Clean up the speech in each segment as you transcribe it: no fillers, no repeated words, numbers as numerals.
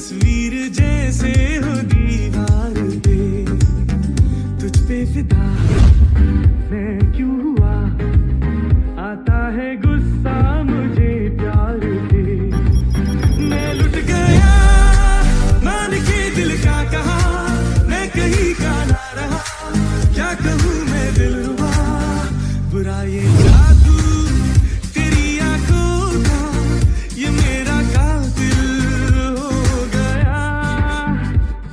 तस्वीर जैसे हो दीवार पे, तुझ पे फिदा मैं क्यों हुआ, आता है गुस्सा मुझे प्यार पे। मैं लुट गया मान के दिल का कहा, मैं कहीं का ना रहा, क्या कहूँ मैं दिलरुबा। बुरा ये जादू तेरी आंखों का, ये मेरा कातिल हो गया।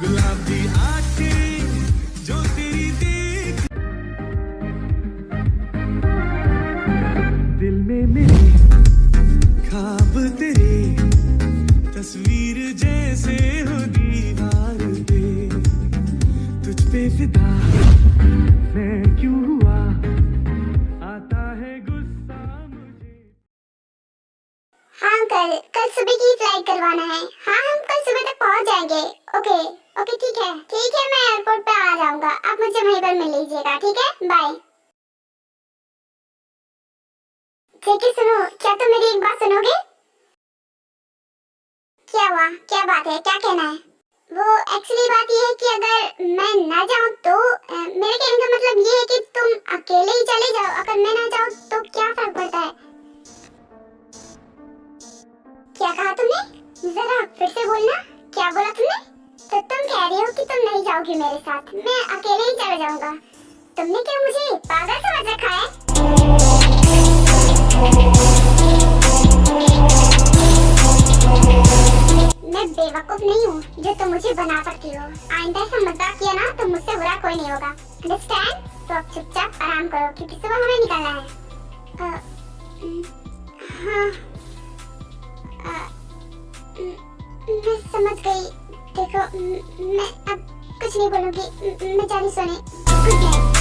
गुलाबी आंखें जो तेरी देख, दिल में मेरे ख्वाब तेरे, तस्वीर जैसे हो दीवार पे, तुझ पे फिदा मैं क्यों हुआ, आता है गुस्सा मुझे। हाँ अंकल, कल सुबह की फ्लाइट करवाना है। हाँ हम कल सुबह तक पहुंच जाएंगे। ओके ओके ठीक है मैं एयरपोर्ट पे आ जाऊंगा, आप मुझे वहीं पर मिल लीजिएगा। ठीक है बाय। ठीक है सुनो, क्या तुम मेरी एक बात सुनोगे? क्या हुआ, क्या बात है, क्या कहना है? वो एक्चुअली बात ये है कि अगर मैं ना जाऊं तो मेरे कहने का मतलब ये है कि तुम अकेले ही चले जाओ, अगर मैं ना जाऊं तो क्या फर्क पड़ता है? क्या कहा तुमने? जरा फिर से बोलना, क्या बोला तुमने? तो तुम कह रही हो कि तुम नहीं जाओगी मेरे साथ, मैं अकेले ही चला जाऊंगा। तुमने क्या मुझे पागल समझ रखा है? मैं बेवकूफ नहीं हूँ जो तुम मुझे बना सकती हो। आइंदा ऐसा मजाक किया ना तो मुझसे बुरा कोई नहीं होगा, अंडरस्टैंड? तो अब चुपचाप आराम करो क्योंकि सुबह हमें निकलना है। हाँ मैं समझ गई। देखो मैं अब कुछ नहीं बोलूँगी, मैं जानी सोने। Good night.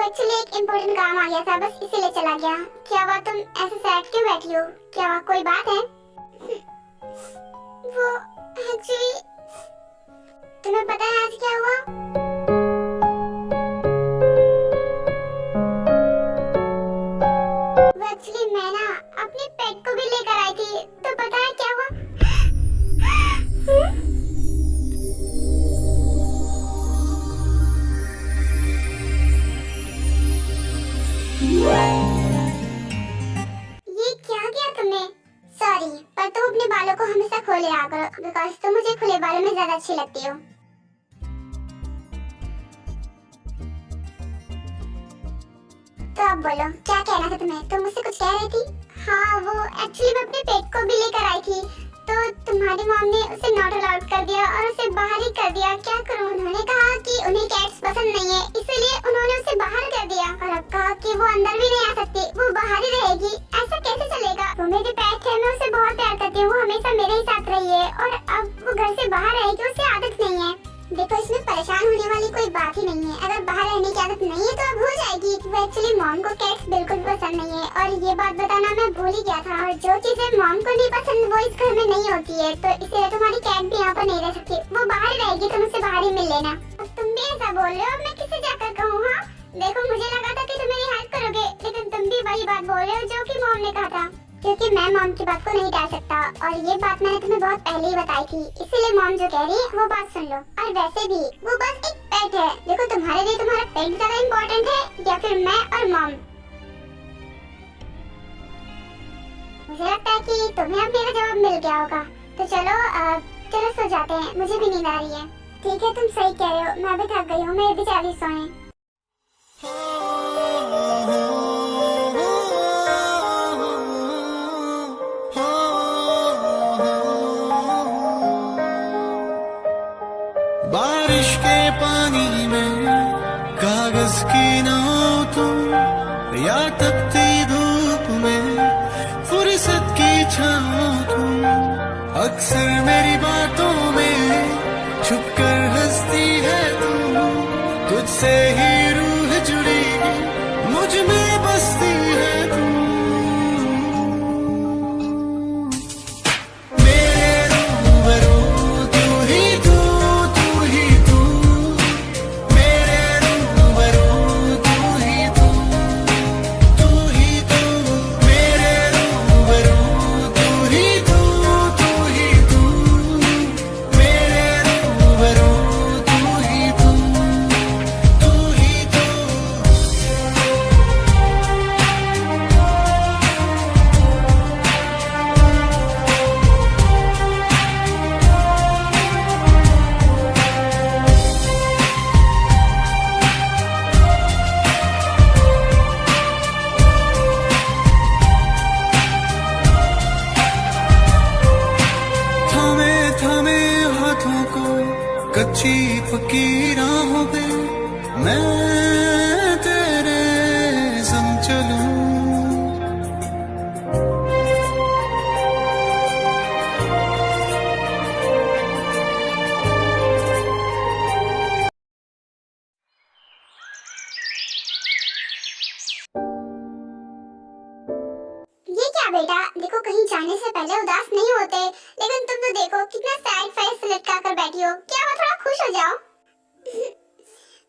एक्चुअली एक इम्पोर्टेंट काम आ गया था, बस इसीलिए चला गया। क्या हुआ, तुम ऐसे सैड क्यों बैठी हो? क्या हुआ, कोई बात है? वो एक्चुअली तुम्हें पता है आज क्या हुआ? वो एक्चुअली मैं ना अपने पेट को भी लेकर आई थी, तो पता है क्या हुआ? ये क्या किया तुमने? सॉरी, पर तुम अपने बालों को हमेशा खोले रखा करो, बिकॉज़ तुम मुझे खुले बालों में ज्यादा अच्छी लगती हो। तो अब बोलो, क्या कहना था तुम्हें? तुम मुझसे कुछ कह रही थी? हाँ वो एक्चुअली मैं अपने पेट को भी लेकर आई थी, तो तुम्हारी मॉम ने उसे नॉट अलाउड कर दिया और उसे बाहर ही कर दिया। क्या करूं? उन्होंने कहा कि उन्हें कैट्स पसंद नहीं है, इसलिए उन्होंने उसे बाहर कर दिया और अब कहा कि वो अंदर भी नहीं आ सकती, वो बाहर ही रहेगी। ऐसा कैसे चलेगा? वो मेरी पेट है, मैं उसे बहुत प्यार करती हूँ, वो हमेशा मेरे ही साथ रही है और अब वो घर से बाहर रहेगी, उसे आदत नहीं है। देखो इसमें परेशान होने वाली कोई बात ही नहीं है, अगर बाहर रहने की आदत नहीं है तो अब हो जाएगी। वो एक्चुअली मॉम को कैट्स बिल्कुल पसंद नहीं है और ये बात बताना मैं भूल ही गया था, और जो चीजें मॉम को नहीं पसंद वो इस घर में नहीं होती है, तो इसलिए तुम्हारी कैट भी यहाँ पर नहीं रह सकती, वो बाहर रहेगी, तुम उससे बाहर ही मिल लेना। अब तुम भी ऐसा बोल रहे हो, मैं किसे जाकर कहूँ? हाँ देखो मुझे लगा था कि तुम मेरी हेल्प करोगे, लेकिन तुम भी वही बात बोल रहे हो जो कि मॉम ने कहा था, क्योंकि मैं मॉम की बात को नहीं टाल सकता और ये बात मैंने तुम्हें बहुत पहले ही बताई थी, इसीलिए मॉम जो कह रही है वो बात सुन लो। और वैसे भी वो बस एक पेट है। देखो तुम्हारे लिए तुम्हारा पेट ज्यादा इम्पोर्टेंट है या फिर मैं और मॉम? मुझे लगता है कि तुम्हें अब मेरा जवाब मिल गया होगा, तो चलो सो जाते हैं, मुझे भी नींद आ रही है। ठीक है तुम सही कह रहे हो, मैं भी थक गई हूँ, मैं भी चली सोने। बारिश के पानी में कागज की नाव तुम, या तपती धूप में फुर्सत की छाँव तुम, अक्सर मेरी बातों में छुपकर हंसती है तुम, तुझसे ही रूह जुड़ी मुझ में बसती है तुम। मेरे रूबरू तू ही तू, सी पकी राहों पे मैं तेरे संग चलूं। ये क्या बेटा, देखो कहीं जाने से पहले उदास नहीं होते, लेकिन तुम तो देखो कितना सैड फेस लटका कर बैठी हो। क्या हुआ, थोड़ा खुश हो जाओ।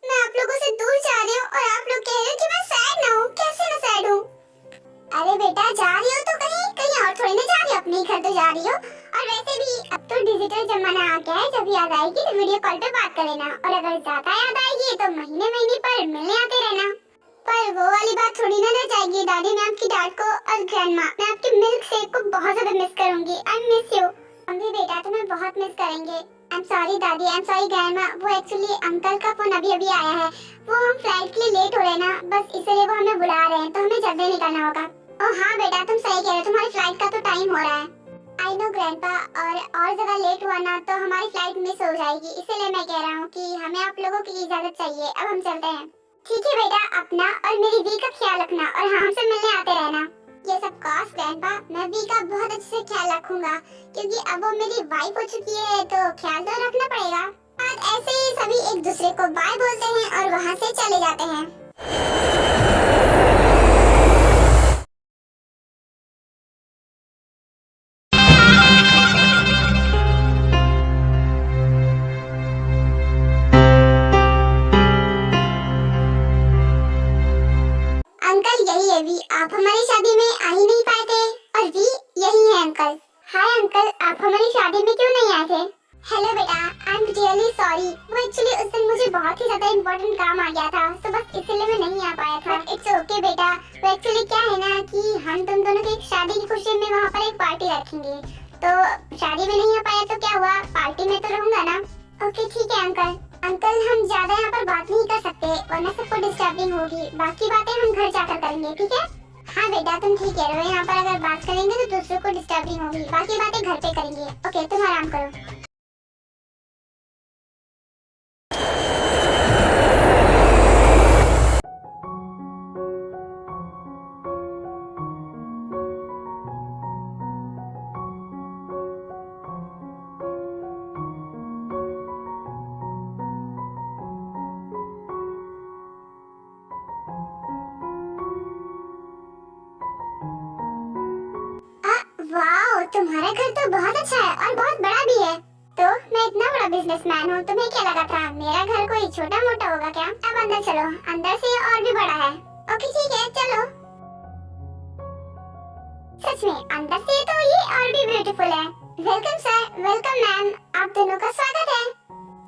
मैं आप लोगों से दूर जा रही हूँ और आप लोग कह रहे हो कि मैं सैड ना हूँ। कैसे मैं सैड हूँ? अरे बेटा, जा रही हो तो कहीं कहीं और थोड़ी ना जा रही हो, अपने घर तो जा रही हो। और वैसे भी अब तो डिजिटल जमाना आ गया है, जब याद आएगी तो वीडियो कॉल पे बात कर लेना, और अगर ज्यादा याद आएगी तो महीने महीने पर मिलने आते रहना। पर वो वाली बात थोड़ी ना रह जाएगी दादी, मैं आपकी डैड को और ग्रैंडमा, मैं आपके मिल्क शेक को बहुत ज्यादा मिस करूंगी। I miss you. हम भी बेटा तुम्हें बहुत मिस करेंगे। आई एम सॉरी दादी, आई एम सॉरी ग्रैंडमा, वो एक्चुअली अंकल का फोन अभी अभी आया है, वो हम फ्लाइट के लिए लेट हो रहे हैं ना, बस इसलिए वो हमें बुला रहे हैं, तो हमें जल्दी निकलना होगा। ओह हाँ बेटा, तुम सही कह रहे हो, तुम्हारी फ्लाइट का तो टाइम हो रहा है। आई नो ग्रैंडपा, और ज्यादा लेट हुआ ना तो हमारी फ्लाइट मिस हो जाएगी, इसीलिए मैं कह रहा हूँ कि हमें आप लोगों की इजाजत चाहिए। अब हम चलते हैं। ठीक है बेटा, अपना और मेरी वी का ख्याल रखना, और हाँ, हमसे मिलने आते रहना। ये सब कॉस्ट ग्रैंडपा, मैं वी का बहुत अच्छे से ख्याल रखूंगा, क्योंकि अब वो मेरी वाइफ हो चुकी है, तो ख्याल तो रखना पड़ेगा। आज ऐसे ही सभी एक दूसरे को बाय बोलते हैं और वहाँ से चले जाते हैं। अंकल यही है वी, आप हमारी शादी में आ ही नहीं पाए थे, और वी यही है अंकल। हाय अंकल, आप हमारी शादी में क्यों नहीं आए थे? हेलो बेटा, आई एम रियली सॉरी, वो एक्चुअली उस दिन मुझे बहुत ही ज्यादा इम्पोर्टेंट काम आ गया था, तो बस इसीलिए मैं नहीं आ पाया था। इट्स ओके बेटा, वो एक्चुअली क्या है ना कि हम तुम दोनों की शादी की खुशी में वहाँ पर एक पार्टी रखेंगे, तो शादी में नहीं आ पाया तो क्या हुआ, पार्टी में तो रहूंगा ना। ओके ठीक है अंकल। अंकल हम ज्यादा यहाँ पर बात नहीं कर सकते, वरना सबको डिस्टर्बिंग होगी, बाकी बातें हम घर जाकर करेंगे, ठीक है? हाँ बेटा तुम ठीक कह रहे हो, यहाँ पर अगर बात करेंगे तो दूसरों को डिस्टर्बिंग होगी, बाकी बातें घर पे करेंगे। ओके तुम आराम करो। वाओ, तुम्हारा घर तो बहुत अच्छा है और बहुत बड़ा भी है। तो मैं इतना बड़ा बिजनेसमैन हूँ, तुम्हें क्या लगा था मेरा घर कोई छोटा मोटा होगा क्या? अब अंदर चलो, अंदर से और भी बड़ा है। ओके ठीक है चलो। सच में अंदर से तो ये और भी ब्यूटीफुल है। वेलकम सर, वेलकम मैम, आप दोनों का स्वागत है।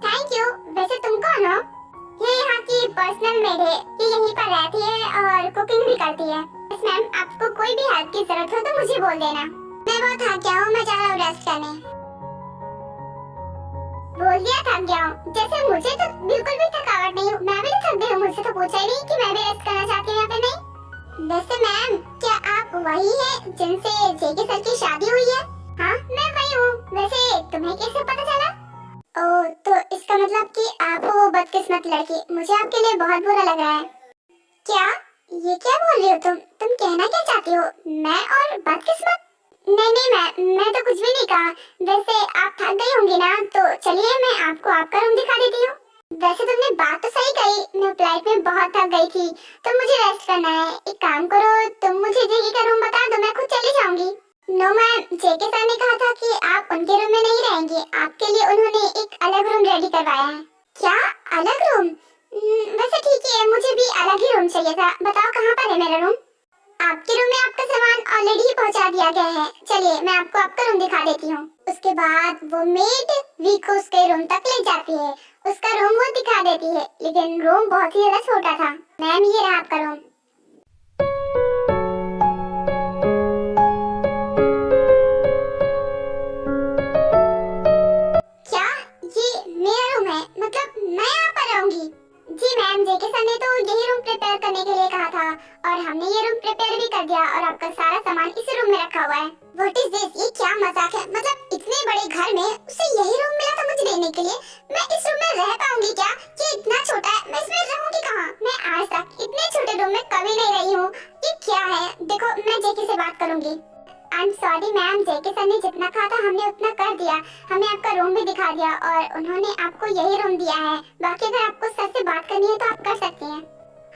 Thank you. वैसे तुम कौन हो? ये यहाँ की पर्सनल मेड है, ये यहीं पर रहती है और कुकिंग भी करती है। यस मैम, आपको कोई भी हेल्प की जरूरत हो तो मुझे बोल देना। मैं बहुत थक गया हूँ, मैं जा रहा हूँ रेस्ट करने। बोल दिया थक गया हूँ, जैसे मुझे तो बिल्कुल भी थकावट नहीं हूँ, मैं भी तो थक गई हूँ, मुझसे तो पूछा ही नहीं कि मैं भी रेस्ट करना चाहती हूँ या फिर नहीं। वैसे मैम, क्या आप वही है जिनसे जेके सर की शादी हुई है? हाँ मैं वही हूँ। वैसे तुम्हें कैसे पता चला? ओह, तो इसका मतलब कि आप वो बदकिस्मत लड़की, मुझे आपके लिए बहुत बुरा लग रहा है। क्या? ये क्या बोल रही हो तुम कहना क्या चाहती हो? मैं और बदकिस्मत? नहीं मैं तो कुछ भी नहीं कहा। वैसे आप थक गई होंगी ना, तो चलिए मैं आपको आपका रूम दिखा देती हूँ। वैसे तुमने बात तो सही कही, मैं फ्लाइट में बहुत थक गई थी, तो मुझे रेस्ट करना है। एक काम करो, तुम मुझे जेके का रूम बता दो, मैं खुद चली जाऊंगी। नो मैम, जेके सर ने कहा था कि आप उनके रूम में नहीं रहेंगे, आपके लिए उन्होंने एक अलग रूम रेडी करवाया है। क्या अलग रूम? वैसे ठीक है, मुझे भी अलग ही रूम चाहिए था। बताओ कहाँ पर है मेरा रूम? आपके रूम में आपका सामान ऑलरेडी ही पहुंचा दिया गया है। चलिए मैं आपको आपका रूम दिखा देती हूँ। उसके बाद वो मेड वी को उसके रूम तक ले जाती है, उसका रूम वो दिखा देती है, लेकिन रूम बहुत ही ज्यादा छोटा था। मैम ये रहा आपका रूम। क्या ये मेरा रूम है? मतलब मैं यहाँ पर रहूंगी? जी मैम, जेके सर ने तो यही रूम प्रिपेयर करने के लिए कहा था और हमने ये रूम प्रिपेयर मर्डर भी कर दिया और आपका सारा सामान इस रूम में रखा हुआ है। What is this? ये क्या मजाक है? मतलब इतने बड़े घर में उसे यही रूम मिला था मुझे रहने के लिए। मैं इस रूम में रह पाऊंगी क्या? ये इतना छोटा है, मैं इसमें रहूंगी कहाँ? मैं आज तक इतने छोटे रूम में कभी नहीं रही हूँ। ये क्या है? देखो मैं जेके से बात करूंगी। I am sorry ma'am, JK sir ने जितना कहा था हमने उतना कर दिया। हमें आपका रूम भी दिखा दिया और उन्होंने आपको यही रूम दिया है। बाकी अगर आपको सर से बात करनी है तो आप कर सकती हैं।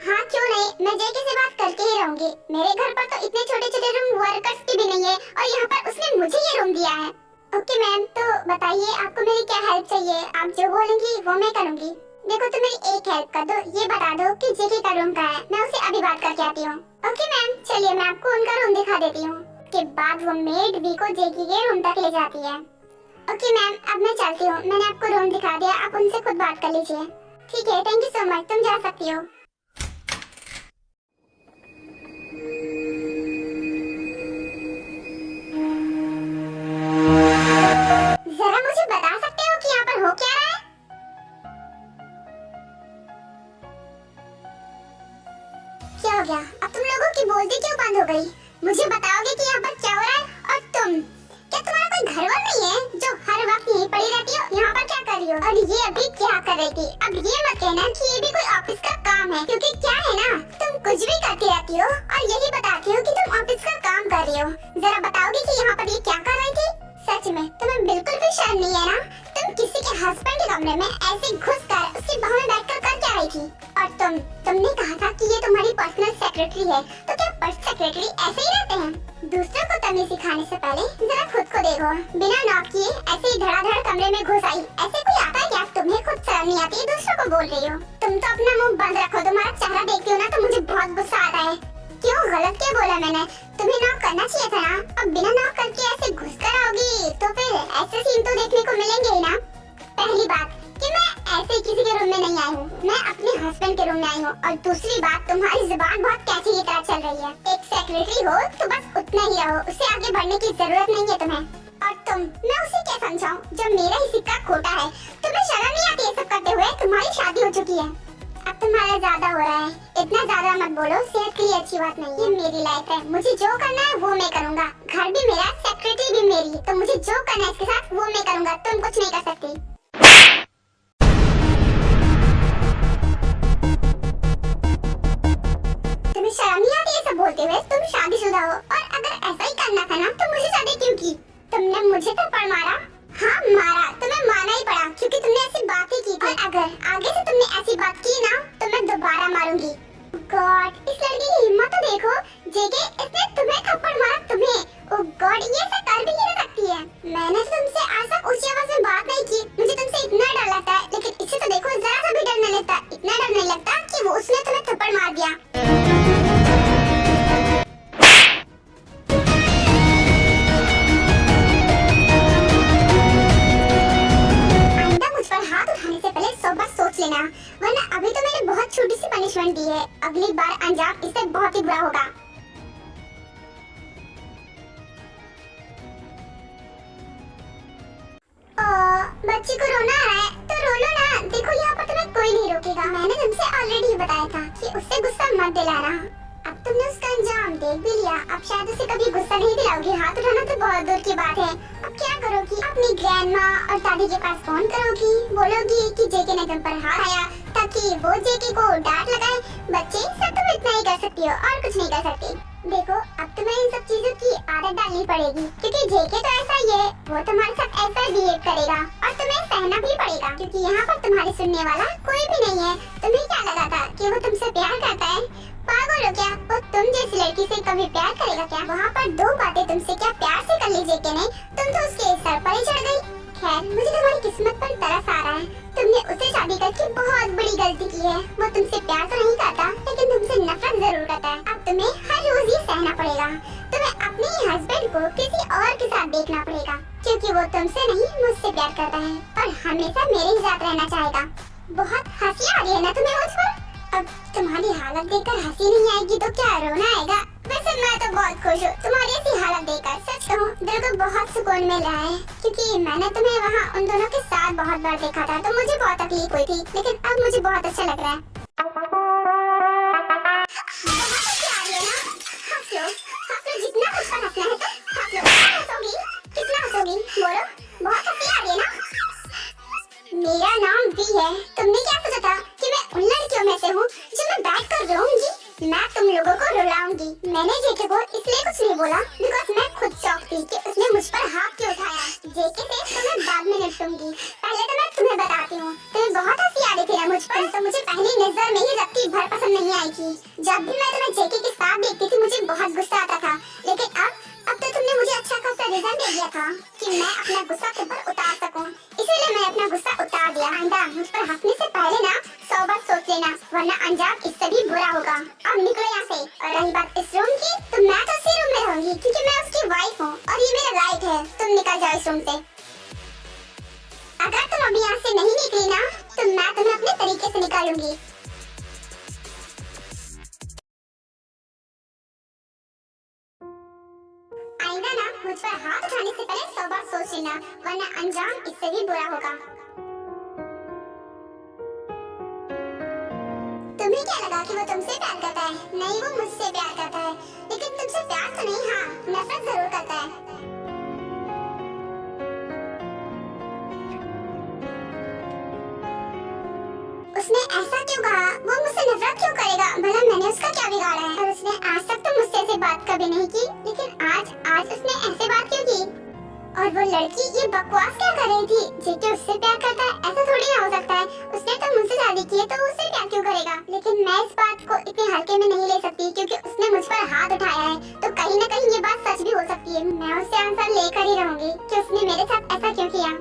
हाँ क्यों नहीं, मैं जेके से बात करके ही रहूंगी। मेरे घर पर तो इतने छोटे छोटे रूम वर्कर्स की भी नहीं है और यहाँ पर उसने मुझे ये रूम दिया है। ओके मैम, तो बताइए आपको मेरी क्या हेल्प चाहिए? आप जो बोलेंगी वो मैं करूंगी। देखो तुम मेरी एक हेल्प कर दो, ये बता दो कि जेके का रूम कहाँ है, मैं उसे अभी बात करके आती हूँ। ओके मैम, चलिए मैं आपको उनका रूम दिखा देती हूँ। के बाद वो मेड वी को जेके के रूम तक ले जाती है। ओके मैम, अब मैं चलती हूँ, मैंने आपको रूम दिखा दिया, आप उनसे खुद बात कर लीजिए। ठीक है, थैंक यू सो मच, तुम जा सकती हो। जरा मुझे बता सकते हो कि यहाँ पर हो क्या रहा है? क्या हो गया? अब तुम लोगों की बोलती क्यों बंद हो गई? मुझे बताओगे कि यहाँ पर क्या हो रहा है? और क्या तुम्हारा कोई घरवाल नहीं है जो हर वक्त यहीं पड़ी रहती हो? यहाँ पर क्या कर रही हो? और ये अभी क्या कर रही थी? अब ये मत कहना कि ये भी कोई ऑफिस का काम है, क्योंकि क्या है ना, तुम कुछ भी करती रहती हो और यही बताती हो कि तुम ऑफिस का काम कर रही हो। जरा बताओगे कि यहाँ पर ये क्या कर रही थी? सच में तुम्हें बिल्कुल भी शर्म नहीं है ना? तुम किसी के हस्बैंड के कमरे में ऐसे घुसकर उसकी बाहों में बैठकर कर क्या रही थी? और तुमने कहा था कि ये तुम्हारी पर्सनल सेक्रेटरी है, तो क्या पर्सनल सेक्रेटरी ऐसे ही रहते हैं? दूसरों को तमीज सिखाने से पहले जरा खुद को देखो। बिना नॉक किए ऐसे ही धड़ाधड़ कमरे में घुस आई, ऐसे कोई आता है क्या? तुम्हें खुद शर्म नहीं आती, दूसरों को बोल रही हो? तुम तो अपना मुंह बंद रखो, तुम्हारा चेहरा देखती हो ना तो मुझे बहुत गुस्सा आता है। क्यों, गलत क्या बोला मैंने? तुम्हें नॉक करना चाहिए था ना। अब बिना नॉक करके ऐसे घुस कर आओगी तो फिर ऐसे सीन तो देखने को मिलेंगे ही ना। पहली बात कि मैं ऐसे किसी के रूम में नहीं आई हूँ, मैं अपने हस्बैंड के रूम में आई हूँ। और दूसरी बात, तुम्हारी जुबान बहुत कैसी की तरह चल रही है। एक सेक्रेटरी हो तो बस उतना ही रहो, उससे आगे बढ़ने की जरूरत नहीं है तुम्हें। और मैं उसे क्या समझाऊं जब मेरा ही सिक्का खोटा है? तुम्हें शर्म नहीं आती ये सब करते हुए? तुम्हारी शादी हो चुकी है। अब तुम्हारा ज्यादा हो रहा है, इतना ज्यादा मत बोलो, सेहत के लिए अच्छी बात नहीं है। ये मेरी लाइफ है, मुझे जो करना है वो मैं करूँगा। घर भी मेरा, सेक्रेटरी भी मेरी, तो मुझे जो करना है इसके साथ वो मैं करूँगा, तुम कुछ नहीं कर सकती। तुम्हें शर्म नहीं आती ये सब बोलते हुए? तुम शादीशुदा हो और अगर ऐसा ही करना था ना तो मुझे शादी क्यों की? तुमने मुझे थप्पड़ मारा? हाँ मारा, तुम्हें मारना ही पड़ा क्योंकि तुमने ऐसी बातें की थी। और अगर आगे से तुमने ऐसी बात की ना तो मैं दोबारा मारूंगी। गॉड, इस लड़की की हिम्मत तो देखो। जेके, इसने तुम्हें थप्पड़ मारा, तुम्हें? ओह गॉड, ये ऐसा कर भी नहीं सकती है। मैंने तुमसे आज तक ऊंची आवाज में बात नहीं की, मुझे तुमसे इतना डर लगता है, लेकिन इसे तो देखो जरा सा भी डर नहीं लगता। इतना डर नहीं लगता कि वो उसने तुम्हें थप्पड़ मार दिया। वरना अभी तो मैंने बहुत छोटी सी पनिशमेंट दी है, अगली बार अंजाम इससे बहुत ही बुरा होगा। बच्ची को रोना आ रहा है तो रो लो ना, देखो यहाँ पर तुम्हें कोई नहीं रोकेगा। मैंने तुमसे ऑलरेडी बताया था कि उससे गुस्सा मत दिलाना। अब तुमने उसका अंजाम देख भी लिया, अब शायद उसे कभी गुस्सा नहीं दिलाओगी। हाथ उठाना तो बहुत दूर की बात है। अब क्या करोगी? अपनी ग्रैंडमा और दादी के पास फोन करोगी, बोलोगी कि जेके ने तुम पर हाथ आया ताकि वो जेके को डांट लगाए। बच्चे, सब तुम इतना ही कर सकती हो और कुछ नहीं कर सकती। देखो, अब तुम्हें इन सब चीजों की आदत डालनी पड़ेगी क्योंकि जेके तो ऐसा ही है, वो तुम्हारे साथ ऐसा बिहेव करेगा और तुम्हें सहना भी पड़ेगा क्योंकि यहाँ पर तुम्हारी सुनने वाला कोई भी नहीं है। तुम्हें क्या लगा था कि वो तुमसे प्यार करता है? पागल हो क्या? वो तुम जैसी लड़की से कभी प्यार करेगा क्या? वहाँ पर दो बातें तुमसे क्या प्यार से कर ली जेके ने? तुम तो उसके सर पर ही चढ़ गई। खैर, मुझे तुम्हारी किस्मत पर तरस आ रहा है। तुमने उससे शादी करके बहुत बड़ी गलती की है। वो तुमसे प्यार तो नहीं करता लेकिन तुमसे नफरत जरूर करता है। अब तुम्हें हर रोज ये सहना पड़ेगा। तुम्हें अपने ही हस्बैंड को किसी और के साथ देखना पड़ेगा क्योंकि वो तुमसे नहीं मुझसे प्यार करता है और हमेशा मेरे ही साथ रहना चाहेगा। बहुत हंसी आ रही है ना तुम्हें मुझ पर? अब तुम्हारी हालत देखकर हंसी नहीं आएगी तो क्या रोना आएगा? वैसे मैं तो बहुत खुश हूँ तुम्हारी ऐसी हालत देखकर। सच कहूँ, दिल को बहुत सुकून मिल रहा है क्योंकि मैंने तुम्हें वहाँ उन दोनों के साथ बहुत बार देखा था तो मुझे बहुत तकलीफ हुई थी, लेकिन अब मुझे बहुत अच्छा लग रहा है। वो इसलिए कुछ नहीं बोला बिकॉज मैं खुद शॉक थी कि उसने मुझ पर हाथ क्यों उठाया। जेके से तो मैं बाद में निपटूंगी, पहले तो मैं तुम्हें बताती हूँ। तुम्हें बहुत हंसी आ रही थी ना मुझ पर, तो मुझे पहली नजर में ही रत्ती भर पसंद नहीं आई थी। जब भी मैं तुम्हें जेके के साथ देखती थी मुझे बहुत गुस्सा आता था, लेकिन अब तो तुमने मुझे अच्छा खासा रीजन दे दिया था कि मैं अपना गुस्सा तुम पर उतार सकूं, इसीलिए मैं अपना गुस्सा उतार दिया। आइंदा मुझ पर हंसने से पहले ना 100 बार सोच लेना, वरना अंजाम इससे भी बुरा होगा। अब निकलो यहाँ से। और रही बात इस रूम की, तो मैं तो इसी रूम में रहूंगी क्योंकि मैं उसकी वाइफ हूँ और ये मेरा राइट है। तुम निकल जाओ इस रूम से। अगर तुम अभी यहाँ से नहीं निकली ना तो मैं तुम्हें अपने तरीके से निकालूंगी। आइंदा ना मुझ पर हाथ उठाने से पहले 100 बार सोच लेना, वरना अंजाम इससे भी बुरा होगा। तुम्हें क्या लगा कि वो तुमसे प्यार करता है? नहीं, वो मुझसे प्यार करता है, लेकिन तुमसे प्यार तो नहीं, हाँ नफरत जरूर करता है। उसने ऐसा क्यों कहा? वो मुझसे नफरत क्यों करेगा? भला मैंने उसका क्या बिगाड़ा है? और उसने आज तक तो मुझसे ऐसे बात कभी नहीं की, लेकिन आज उसने ऐसे बात क्यों की? और वो लड़की ये बकवास क्या कर रही थी? जेके उससे प्यार करता है, ऐसा थोड़ी ना हो सकता है। उसने तो मुझसे शादी की है, तो उससे प्यार क्यों करेगा? लेकिन मैं इस बात को इतने हल्के में नहीं ले सकती क्योंकि उसने मुझ पर हाथ उठाया है, तो कहीं ना कहीं ये बात सच भी हो सकती है। मैं उससे आंसर लेकर ही रहूंगी कि उसने मेरे साथ ऐसा क्यों किया।